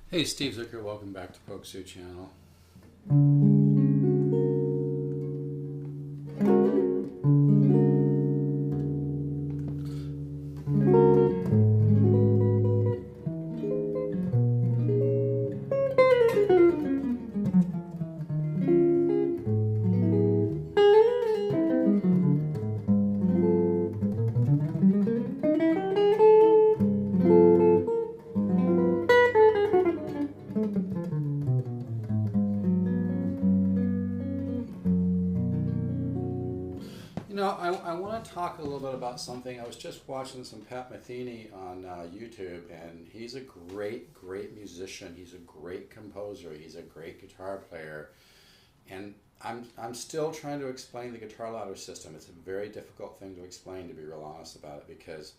Hey, Steve Zucker, welcome back to Pokesoo Channel. I want to talk a little bit about something. I was just watching some Pat Metheny on YouTube, and he's a great musician. He's a great composer. He's a great guitar player. And I'm still trying to explain the guitar ladder system. It's a very difficult thing to explain, to be real honest about it, because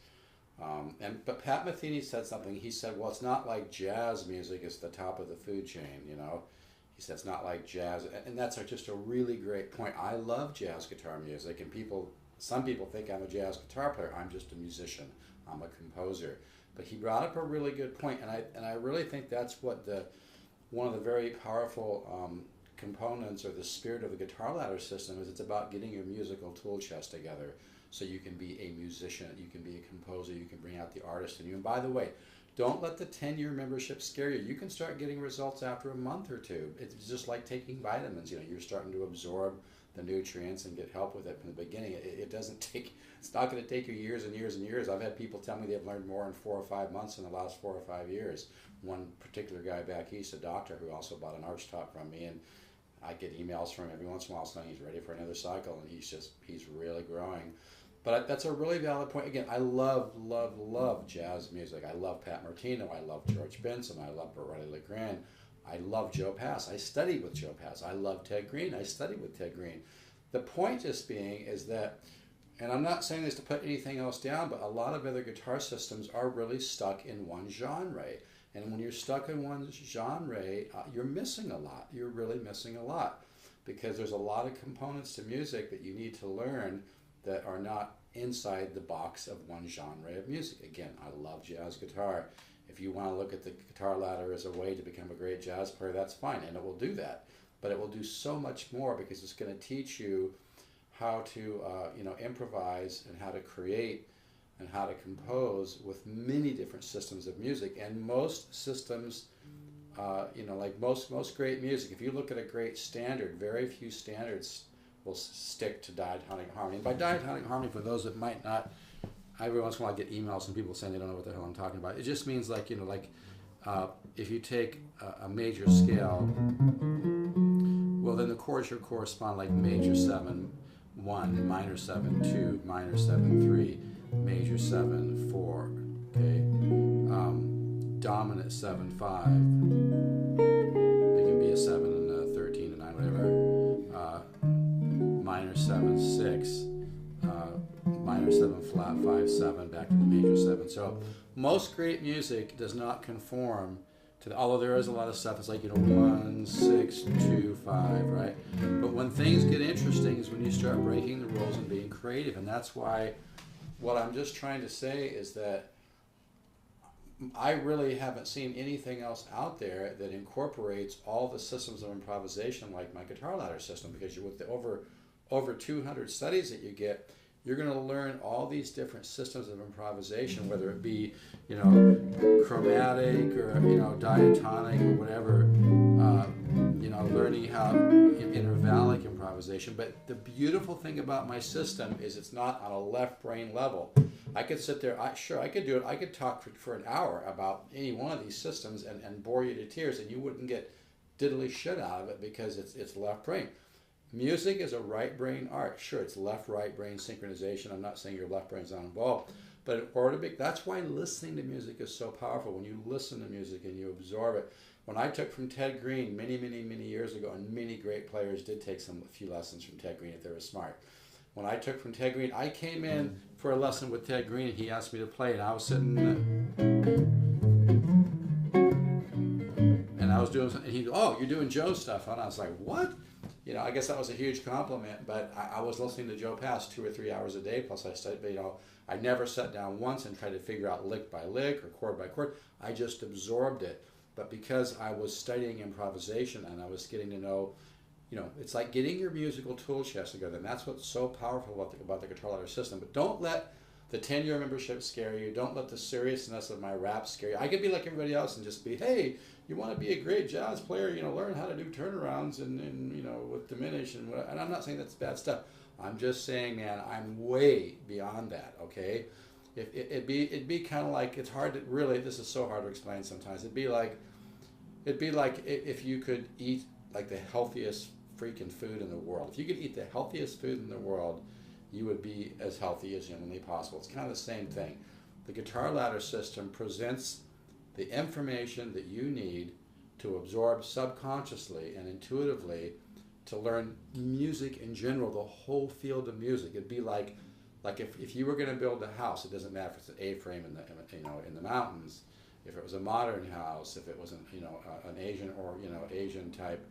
but Pat Metheny said something. He said, "Well, it's not like jazz music is the top of the food chain, you know." He said it's not like jazz, and that's just a really great point. I love jazz guitar music, and some people think I'm a jazz guitar player. I'm just a musician. I'm a composer. But he brought up a really good point, and I really think that's what one of the very powerful components or the spirit of the guitar ladder system is. It's about getting your musical tool chest together so you can be a musician, you can be a composer, you can bring out the artist in you. And by the way, don't let the 10-year membership scare you. You can start getting results after a month or two. It's just like taking vitamins. You're starting to absorb the nutrients and get help with it from the beginning. It doesn't take, it's not going to take you years and years and years. I've had people tell me they've learned more in 4 or 5 months in the last 4 or 5 years. One particular guy back east, a doctor who also bought an archtop from me, and I get emails from him every once in a while saying he's ready for another cycle, and he's really growing. But that's a really valid point. Again, I love jazz music. I love Pat Martino. I love George Benson. I love Beretty LeGrand. I love Joe Pass. I studied with Joe Pass. I love Ted Green. I studied with Ted Green. The point just being is that, and I'm not saying this to put anything else down, but a lot of other guitar systems are really stuck in one genre. And when you're stuck in one genre, you're missing a lot. You're really missing a lot because there's a lot of components to music that you need to learn that are not inside the box of one genre of music. Again, I love jazz guitar. If you want to look at the guitar ladder as a way to become a great jazz player, that's fine, and it will do that. But it will do so much more because it's going to teach you how to improvise and how to create and how to compose with many different systems of music. And most systems, like most great music, if you look at a great standard, very few standards will stick to diatonic harmony. And by diatonic harmony, for those that might not, every once in a while I get emails from people saying they don't know what the hell I'm talking about. It just means if you take a major scale, well then the chords should correspond like major 7, 1, minor 7, 2, minor 7, 3, major 7, 4, okay? Dominant 7, 5. It can be a 7 and a 13 and 9, whatever. Minor 7, 6. Minor 7 flat, 5, 7, back to the major 7. So most great music does not conform to although there is a lot of stuff, it's like, 1, 6, 2, 5, right? But when things get interesting is when you start breaking the rules and being creative. And that's why what I'm just trying to say is that I really haven't seen anything else out there that incorporates all the systems of improvisation like my guitar ladder system, because with the over 200 studies that you get, you're going to learn all these different systems of improvisation, whether it be, chromatic or, diatonic or whatever, learning how intervallic improvisation. But the beautiful thing about my system is it's not on a left brain level. I could sit there, I could do it. I could talk for an hour about any one of these systems and bore you to tears, and you wouldn't get diddly shit out of it because it's left brain. Music is a right brain art. Sure, it's left-right brain synchronization. I'm not saying your left brain's not involved, but in order to that's why listening to music is so powerful. When you listen to music and you absorb it. When I took from Ted Green many years ago, and many great players did take a few lessons from Ted Green if they were smart. When I took from Ted Green, I came in for a lesson with Ted Green, and he asked me to play, and I was sitting and I was doing something, and he, "Oh, you're doing Joe stuff," and I was like, "What?" I guess that was a huge compliment, but I was listening to Joe Pass 2 or 3 hours a day, plus I studied, but I never sat down once and tried to figure out lick by lick or chord by chord. I just absorbed it. But because I was studying improvisation and I was getting to know, it's like getting your musical tool chest together, and that's what's so powerful about the Guitar Ladder system. But don't let the 10-year membership scare you. Don't let the seriousness of my rap scare you. I could be like everybody else and just be, hey, you want to be a great jazz player, learn how to do turnarounds and with diminish and what. And I'm not saying that's bad stuff. I'm just saying, man, I'm way beyond that. Okay, it'd be kind of like, it's hard to really. This is so hard to explain sometimes. It'd be like if you could eat like the healthiest freaking food in the world. If you could eat the healthiest food in the world, you would be as healthy as humanly possible. It's kind of the same thing. The Guitar Ladder system presents the information that you need to absorb subconsciously and intuitively to learn music in general, the whole field of music. It'd be like if you were going to build a house, it doesn't matter if it's an A-frame in the mountains, if it was a modern house, if it was an Asian or Asian type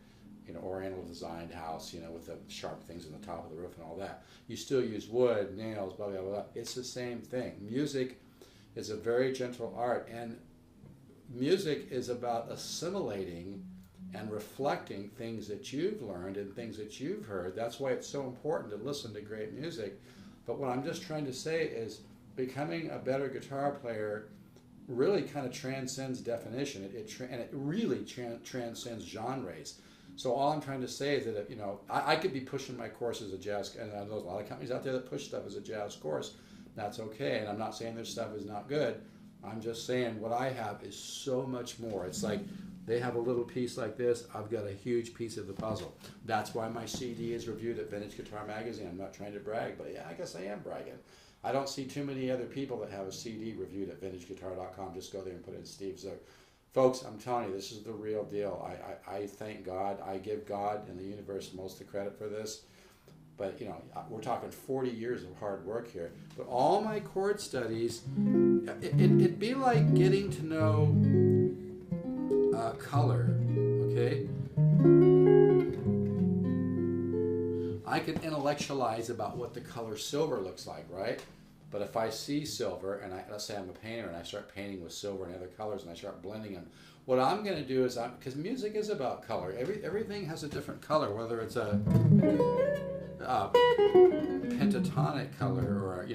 Oriental designed house, with the sharp things on the top of the roof and all that. You still use wood, nails, blah, blah, blah. It's the same thing. Music is a very gentle art, and music is about assimilating and reflecting things that you've learned and things that you've heard. That's why it's so important to listen to great music. But what I'm just trying to say is becoming a better guitar player really kind of transcends definition. It really transcends genres. So all I'm trying to say is that I could be pushing my course as a jazz, and I know there's a lot of companies out there that push stuff as a jazz course. That's okay, and I'm not saying their stuff is not good. I'm just saying what I have is so much more. It's like they have a little piece like this. I've got a huge piece of the puzzle. That's why my CD is reviewed at Vintage Guitar Magazine. I'm not trying to brag, but yeah, I guess I am bragging. I don't see too many other people that have a CD reviewed at vintageguitar.com. Just go there and put in Steve Zook. Folks, I'm telling you, this is the real deal. I thank God. I give God and the universe most of the credit for this. But, we're talking 40 years of hard work here. But all my chord studies, it'd be like getting to know color, okay? I can intellectualize about what the color silver looks like, right? But if I see silver, and let's say I'm a painter, and I start painting with silver and other colors, and I start blending them, what I'm going to do is, because music is about color. Everything has a different color, whether it's a pentatonic color or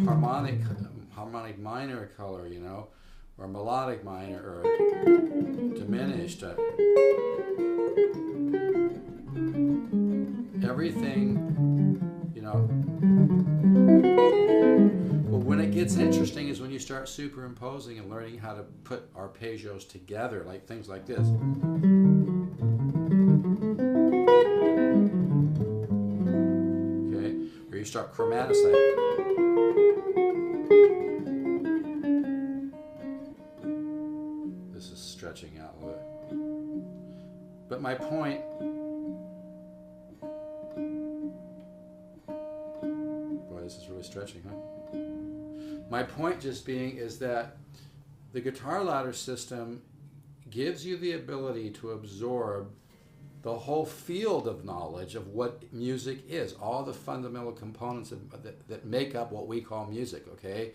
harmonic minor color, or melodic minor or diminished. Everything, But when it gets interesting is when you start superimposing and learning how to put arpeggios together, like things like this. Okay? Or you start chromaticizing. This is stretching out a little bit. But my point... This is really stretching, huh? My point just being is that the Guitar Ladder system gives you the ability to absorb the whole field of knowledge of what music is, all the fundamental components that make up what we call music, okay?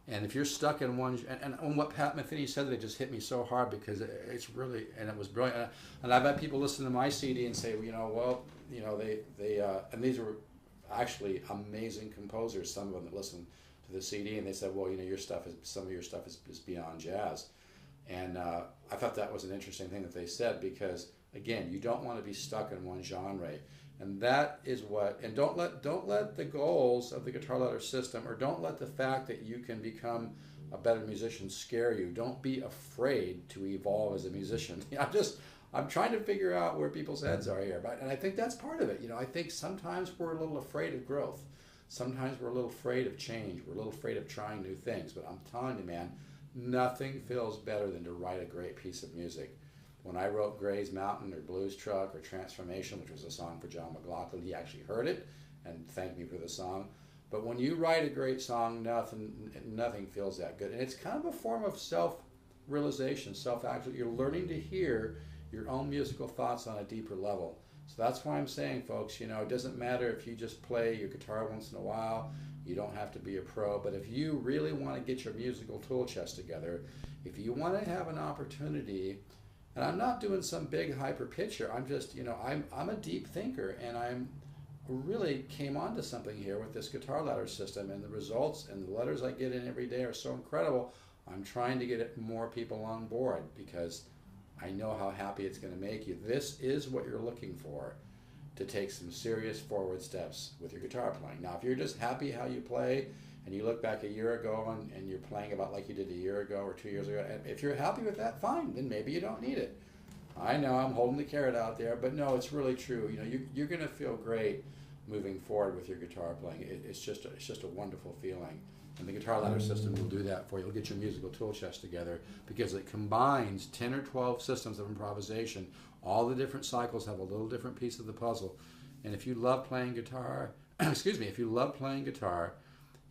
And if you're stuck in one, and what Pat Metheny said, that it just hit me so hard because it's really, and it was brilliant. And I've had people listen to my CD and say, and these were actually amazing composers, some of them that listened to the CD, and they said, well, some of your stuff is beyond jazz. And I thought that was an interesting thing that they said, because again, you don't want to be stuck in one genre. And that is and don't let the goals of the Guitar Ladder system, or don't let the fact that you can become a better musician scare you. Don't be afraid to evolve as a musician. I'm trying to figure out where people's heads are here, and I think that's part of it. I think sometimes we're a little afraid of growth. Sometimes we're a little afraid of change. We're a little afraid of trying new things. But I'm telling you, man, nothing feels better than to write a great piece of music. When I wrote Gray's Mountain or Blues Truck or Transformation, which was a song for John McLaughlin, he actually heard it and thanked me for the song. But when you write a great song, nothing feels that good. And it's kind of a form of self-realization, self-actual. You're learning to hear your own musical thoughts on a deeper level. So that's why I'm saying, folks, it doesn't matter if you just play your guitar once in a while, You don't have to be a pro, but if you really want to get your musical tool chest together, if you want to have an opportunity, and I'm not doing some big hyper picture, I'm just, I'm a deep thinker, and I'm really came onto something here with this guitar ladder system, and the results and the letters I get in every day are so incredible. I'm trying to get more people on board because I know how happy it's going to make you. This is what you're looking for to take some serious forward steps with your guitar playing. Now, if you're just happy how you play and you look back a year ago and you're playing about like you did a year ago or 2 years ago, and if you're happy with that, fine, then maybe you don't need it. I know I'm holding the carrot out there, but no, it's really true. You're going to feel great moving forward with your guitar playing. It's just a wonderful feeling. And the guitar ladder system will do that for you. It'll get your musical tool chest together because it combines 10 or 12 systems of improvisation. All the different cycles have a little different piece of the puzzle. And if you love playing guitar, if you love playing guitar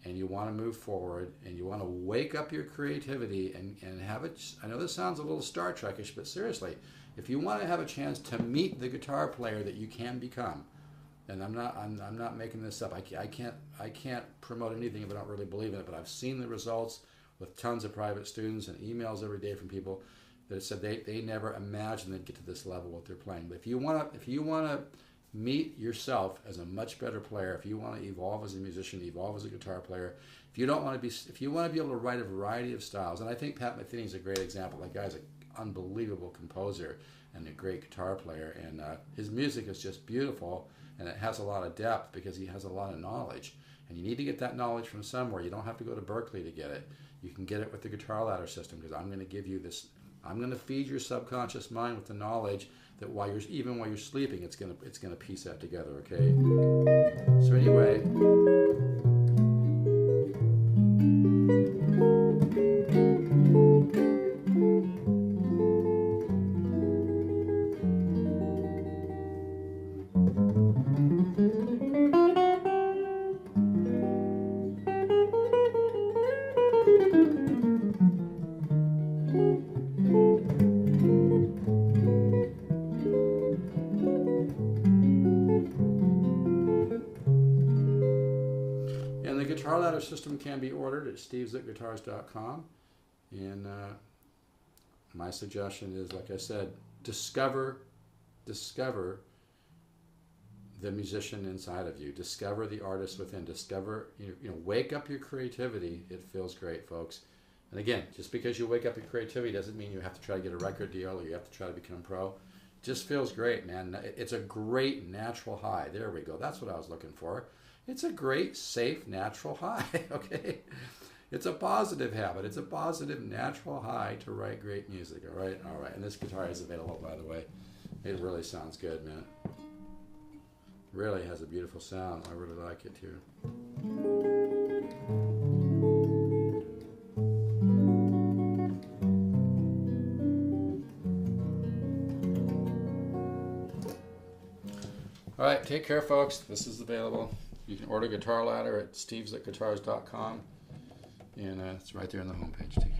and you want to move forward and you want to wake up your creativity and have it, I know this sounds a little Star Trek-ish, but seriously, if you want to have a chance to meet the guitar player that you can become, and I'm not making this up. I can't promote anything if I don't really believe in it. But I've seen the results with tons of private students and emails every day from people that said they never imagined they'd get to this level what they're playing. But if you want to meet yourself as a much better player, if you want to evolve as a musician, evolve as a guitar player, if you want to be able to write a variety of styles, and I think Pat Metheny is a great example. That guy's an unbelievable composer and a great guitar player, and his music is just beautiful. And it has a lot of depth because he has a lot of knowledge. And you need to get that knowledge from somewhere. You don't have to go to Berkeley to get it. You can get it with the guitar ladder system because I'm going to give you this. I'm going to feed your subconscious mind with the knowledge that even while you're sleeping, it's going to piece that together. Okay. So anyway. Guitar ladder system can be ordered at stevesatguitars.com, and my suggestion is, like I said, discover the musician inside of you, discover the artist within, wake up your creativity. It feels great, folks. And again, just because you wake up your creativity doesn't mean you have to try to get a record deal or you have to try to become pro. It just feels great, man. It's a great natural high. There we go. That's what I was looking for. It's a great, safe, natural high, okay? It's a positive habit. It's a positive, natural high to write great music, all right? All right, and this guitar is available, by the way. It really sounds good, man. Really has a beautiful sound. I really like it, too. All right, take care, folks. This is available. You can order Guitar Ladder at stevesatguitars.com, and it's right there on the homepage. Take care.